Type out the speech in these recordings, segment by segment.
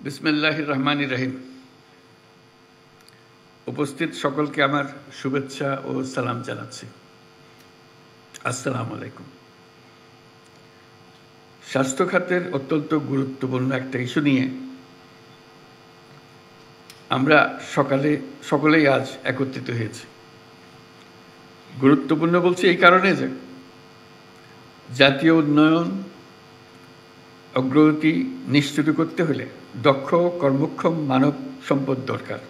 বিসমিল্লাহির রহমানির রহিম। উপস্থিত সকলকে আমার শুভেচ্ছা ও সালাম জানাচ্ছি। আসসালামু আলাইকুম। স্বাস্থ্য খাতের অত্যন্ত গুরুত্বপূর্ণ একটা ইস্যু নিয়ে আমরা সকলেই আজ একত্রিত হয়েছি। গুরুত্বপূর্ণ বলছি এই কারণে যে জাতীয় উন্নয়ন অগ্রগতি নিশ্চিত করতে হলে দক্ষ কর্মক্ষম মানব সম্পদ দরকার।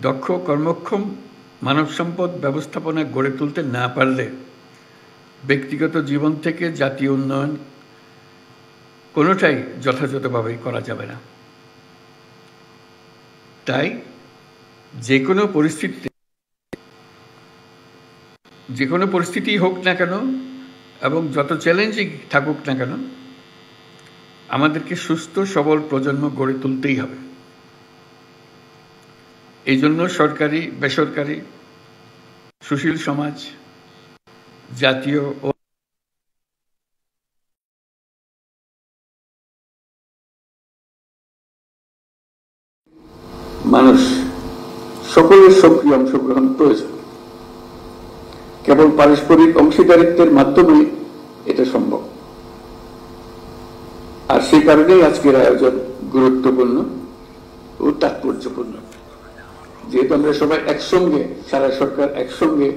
দক্ষ কর্মক্ষম মানব সম্পদ ব্যবস্থাপনা গড়ে তুলতে না পারলে ব্যক্তিগত জীবন থেকে জাতীয় উন্নয়ন কোনোটাই যথাযথভাবে করা যাবে না। তাই যে কোনো পরিস্থিতি হোক না কেন এবং যত চ্যালেঞ্জিং থাকুক না কেন, আমাদেরকে সুস্থ সবল প্রজন্ম গড়ে তুলতেই হবে। এই জন্য সরকারি বেসরকারি সুশীল সমাজ জাতীয় ও মানুষ সকলের সক্রিয় অংশগ্রহণ প্রয়োজন। কেবল পারস্পরিক অংশীদারিত্বের মাধ্যমে এটা সম্ভব। আর সেই কারণেই আজকের আয়োজন গুরুত্বপূর্ণ ও তাৎপর্যপূর্ণ, যেহেতু আমরা সবাই একসঙ্গে, সারা সরকার একসঙ্গে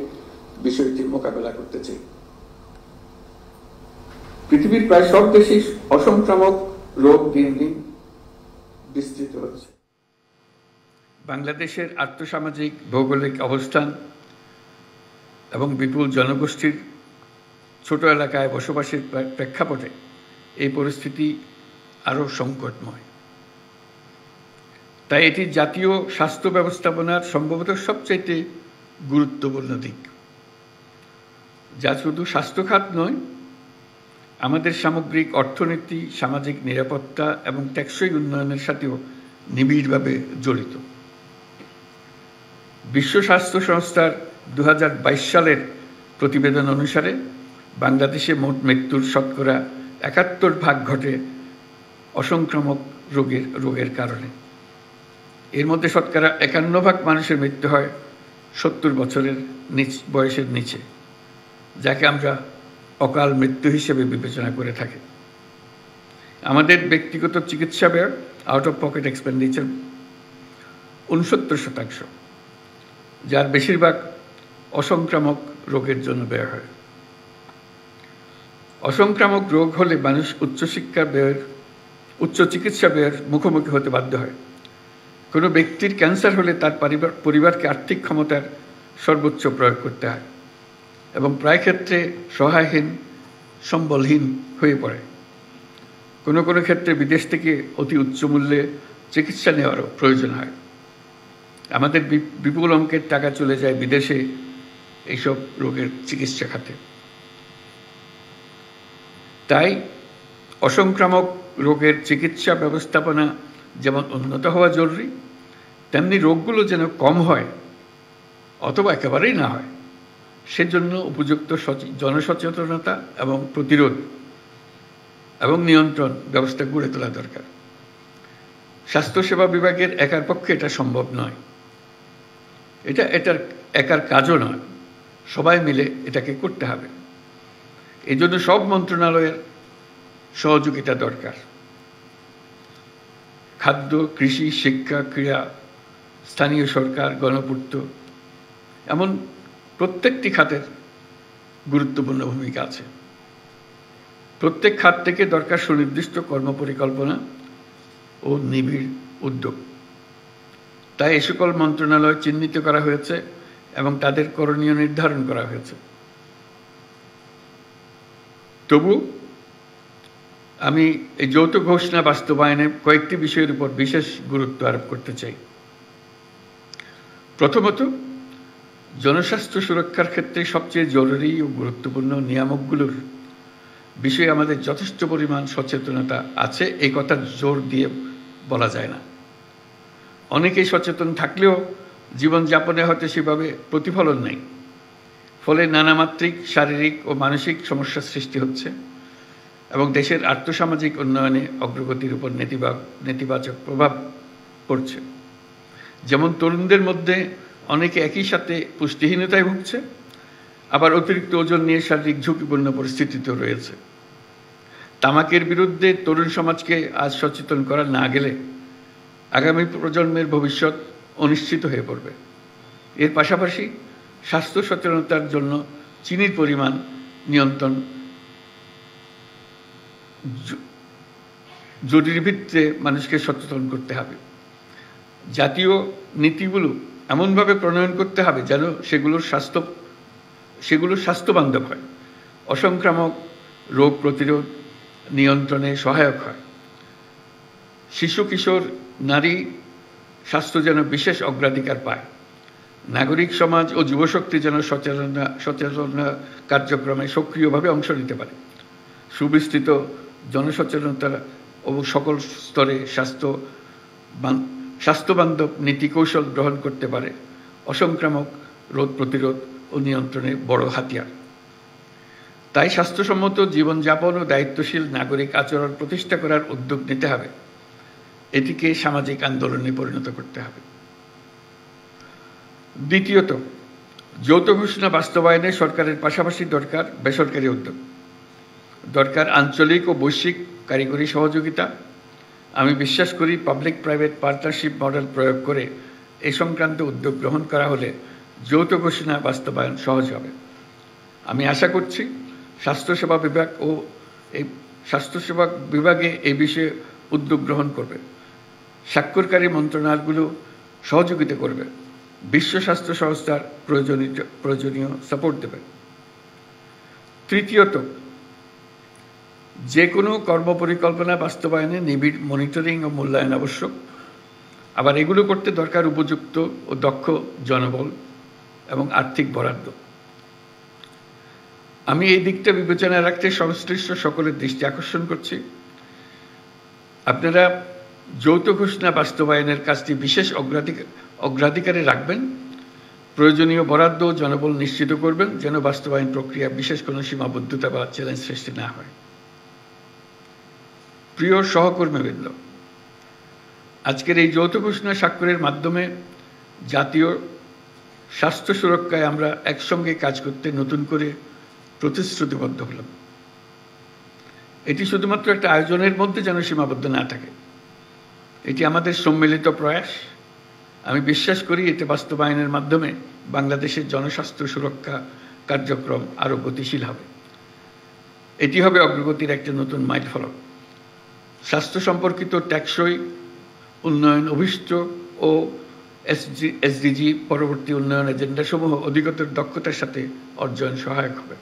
বিষয়টির মোকাবেলা করতে চাই। পৃথিবীর প্রায় সব দেশেই অসংক্রামক রোগ দিন দিন বিস্তৃত হচ্ছে। বাংলাদেশের আর্থসামাজিক ভৌগোলিক অবস্থান এবং বিপুল জনগোষ্ঠীর ছোট এলাকায় বসবাসের প্রেক্ষাপটে এই পরিস্থিতি আরও সংকটময়। তাই এটি জাতীয় স্বাস্থ্য ব্যবস্থাপনার সম্ভবত সবচাইতে গুরুত্বপূর্ণ দিক, যা শুধু স্বাস্থ্য খাত নয়, আমাদের সামগ্রিক অর্থনীতি, সামাজিক নিরাপত্তা এবং টেকসই উন্নয়নের সাথেও নিবিড়ভাবে জড়িত। বিশ্ব স্বাস্থ্য সংস্থার 2022 সালের প্রতিবেদন অনুসারে বাংলাদেশে মোট মৃত্যুর শতকরা 71% ঘটে অসংক্রামক রোগের কারণে। এর মধ্যে শতকরা 51% মানুষের মৃত্যু হয় 70 বছরের বয়সের নিচে, যাকে আমরা অকাল মৃত্যু হিসেবে বিবেচনা করে থাকি। আমাদের ব্যক্তিগত চিকিৎসা ব্যয়, আউট অফ পকেট এক্সপেন্ডিচার 69%, যার বেশিরভাগ অসংক্রামক রোগের জন্য ব্যয় হয়। অসংক্রামক রোগ হলে মানুষ উচ্চ চিকিৎসা ব্যয়ের মুখোমুখি হতে বাধ্য হয়। কোনো ব্যক্তির ক্যান্সার হলে তার পরিবারকে আর্থিক ক্ষমতার সর্বোচ্চ প্রয়োগ করতে হয় এবং প্রায় ক্ষেত্রে সহায়হীন, সম্বলহীন হয়ে পড়ে। কোনো কোনো ক্ষেত্রে বিদেশ থেকে অতি উচ্চ মূল্যে চিকিৎসা নেওয়ারও প্রয়োজন হয়। আমাদের বিপুল অঙ্কের টাকা চলে যায় বিদেশে এইসব রোগের চিকিৎসা খাতে। তাই অসংক্রামক রোগের চিকিৎসা ব্যবস্থাপনা যেমন উন্নত হওয়া জরুরি, তেমনি রোগগুলো যেন কম হয় অথবা একেবারেই না হয়, সেজন্য উপযুক্ত জনসচেতনতা এবং প্রতিরোধ এবং নিয়ন্ত্রণ ব্যবস্থা গড়ে তোলা দরকার। স্বাস্থ্যসেবা বিভাগের একার পক্ষে এটা সম্ভব নয়, এটার একার কাজও নয়, সবাই মিলে এটাকে করতে হবে। এই জন্য সব মন্ত্রণালয়ের সহযোগিতা দরকার। খাদ্য, কৃষি, শিক্ষা, ক্রীড়া, স্থানীয় সরকার, গণপূর্ত, এমন প্রত্যেকটি খাতের গুরুত্বপূর্ণ ভূমিকা আছে। প্রত্যেক খাত থেকে দরকার সুনির্দিষ্ট কর্মপরিকল্পনা ও নিবিড় উদ্যোগ। তাই এ সকল মন্ত্রণালয় চিহ্নিত করা হয়েছে এবং তাদের করণীয় নির্ধারণ করা হয়েছে। তবু আমি এই যৌথ ঘোষণা বাস্তবায়নে কয়েকটি বিষয়ের উপর বিশেষ গুরুত্ব আরোপ করতে চাই। প্রথমত, জনস্বাস্থ্য সুরক্ষার ক্ষেত্রে সবচেয়ে জরুরি ও গুরুত্বপূর্ণ নিয়ামকগুলোর বিষয়ে আমাদের যথেষ্ট পরিমাণ সচেতনতা আছে, এই কথা জোর দিয়ে বলা যায় না। অনেকেই সচেতন থাকলেও জীবনযাপনে হয়তো সেভাবে প্রতিফলন নেই, ফলে নানামাত্রিক শারীরিক ও মানসিক সমস্যার সৃষ্টি হচ্ছে এবং দেশের আর্থসামাজিক উন্নয়নে অগ্রগতির উপর নেতিবাচক প্রভাব পড়ছে। যেমন তরুণদের মধ্যে অনেকে একই সাথে পুষ্টিহীনতায় ভুগছে, আবার অতিরিক্ত ওজন নিয়ে শারীরিক ঝুঁকিপূর্ণ পরিস্থিতিতেও রয়েছে। তামাকের বিরুদ্ধে তরুণ সমাজকে আজ সচেতন করা না গেলে আগামী প্রজন্মের ভবিষ্যৎ অনিশ্চিত হয়ে পড়বে। এর পাশাপাশি স্বাস্থ্য সচেতনতার জন্য চিনির পরিমাণ নিয়ন্ত্রণ জরুরি ভিত্তিতে মানুষকে সচেতন করতে হবে। জাতীয় নীতিগুলো এমনভাবে প্রণয়ন করতে হবে যেন সেগুলো স্বাস্থ্যবান্ধব হয়, অসংক্রামক রোগ প্রতিরোধ নিয়ন্ত্রণে সহায়ক হয়। শিশু কিশোর নারী স্বাস্থ্য যেন বিশেষ অগ্রাধিকার পায়। নাগরিক সমাজ ও যুবশক্তি যেন সচেতনতা কার্যক্রমে সক্রিয়ভাবে অংশ নিতে পারে। সুবিস্তৃত জনসচেতনতা ও সকল স্তরে স্বাস্থ্যবান্ধব নীতি কৌশল গ্রহণ করতে পারে অসংক্রামক রোগ প্রতিরোধ ও নিয়ন্ত্রণে বড় হাতিয়ার। তাই স্বাস্থ্যসম্মত জীবনযাপন ও দায়িত্বশীল নাগরিক আচরণ প্রতিষ্ঠা করার উদ্যোগ নিতে হবে। এটিকে সামাজিক আন্দোলনে পরিণত করতে হবে। দ্বিতীয়ত, যৌথ ঘোষণা বাস্তবায়নে সরকারের পাশাপাশি দরকার বেসরকারি উদ্যোগ, দরকার আঞ্চলিক ও বৈশ্বিক কারিগরি সহযোগিতা। আমি বিশ্বাস করি পাবলিক প্রাইভেট পার্টনারশিপ মডেল প্রয়োগ করে এই সংক্রান্ত উদ্যোগ গ্রহণ করা হলে যৌথ ঘোষণা বাস্তবায়ন সহজ হবে। আমি আশা করছি স্বাস্থ্যসেবা বিভাগে এই বিষয়ে উদ্যোগ গ্রহণ করবে, স্বাক্ষরকারী মন্ত্রণালয়গুলো সহযোগিতা করবে, বিশ্ব স্বাস্থ্য সংস্থার প্রয়োজনীয় সাপোর্ট দেবে। তৃতীয়ত, যে কোনো কর্মপরিকল্পনা বাস্তবায়নে নিবিড় মনিটরিং ও মূল্যায়ন আবশ্যক। আবার এগুলো করতে দরকার উপযুক্ত ও দক্ষ জনবল এবং আর্থিক বরাদ্দ। আমি এই দিকটা বিবেচনায় রাখতে সংশ্লিষ্ট সকলের দৃষ্টি আকর্ষণ করছি। আপনারা যৌথ ঘোষণা বাস্তবায়নের কাজটি বিশেষ অগ্রাধিকারে রাখবেন, প্রয়োজনীয় বরাদ্দ ও জনবল নিশ্চিত করবেন যেন বাস্তবায়ন প্রক্রিয়া বিশেষ কোনো সীমাবদ্ধতা বা চ্যালেঞ্জ সৃষ্টি না হয়। প্রিয় সহকর্মীবৃন্দ, আজকের এই যৌথ ঘোষণা স্বাক্ষরের মাধ্যমে জাতীয় স্বাস্থ্য সুরক্ষায় আমরা একসঙ্গে কাজ করতে নতুন করে প্রতিশ্রুতিবদ্ধ হলাম। এটি শুধুমাত্র একটা আয়োজনের মধ্যে যেন সীমাবদ্ধ না থাকে, এটি আমাদের সম্মিলিত প্রয়াস। আমি বিশ্বাস করি এতে বাস্তবায়নের মাধ্যমে বাংলাদেশের জনস্বাস্থ্য সুরক্ষা কার্যক্রম আরও গতিশীল হবে। এটি হবে অগ্রগতির একটা নতুন মাইলফলক। স্বাস্থ্য সম্পর্কিত টেকসই উন্নয়ন অভিষ্ট ও এসডিজি পরবর্তী উন্নয়ন এজেন্ডাসমূহ অধিকতর দক্ষতার সাথে অর্জন সহায়ক হবে।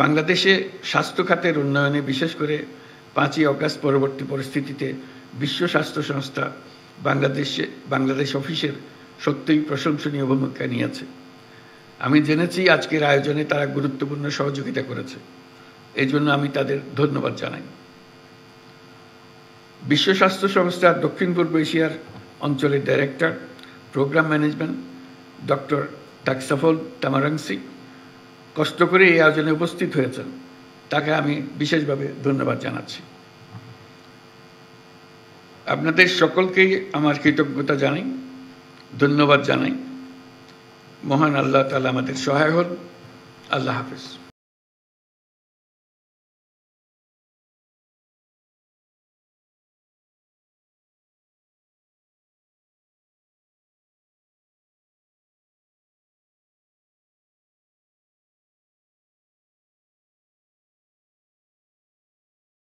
বাংলাদেশে স্বাস্থ্য খাতের উন্নয়নে বিশেষ করে 5ই অগাস্ট পরবর্তী পরিস্থিতিতে বিশ্ব স্বাস্থ্য সংস্থা বাংলাদেশ অফিসের সত্যিই প্রশংসনীয় ভূমিকা নিয়েছে। আমি জেনেছি আজকের আয়োজনে তারা গুরুত্বপূর্ণ সহযোগিতা করেছে, এই জন্য আমি তাদের ধন্যবাদ জানাই। বিশ্ব স্বাস্থ্য সংস্থার দক্ষিণ পূর্ব এশিয়ার অঞ্চলের ডাইরেক্টর প্রোগ্রাম ম্যানেজমেন্ট ডক্টর টাকসাফল তামারাংসি কষ্ট করে এই আয়োজনে উপস্থিত হয়েছেন, তাকে আমি বিশেষভাবে ধন্যবাদ জানাচ্ছি। আপনাদের সকলকেই আমার কৃতজ্ঞতা জানাই, ধন্যবাদ জানাই। মহান আল্লাহ তাআলা আমাদের সহায় হন। আল্লাহ হাফেজ।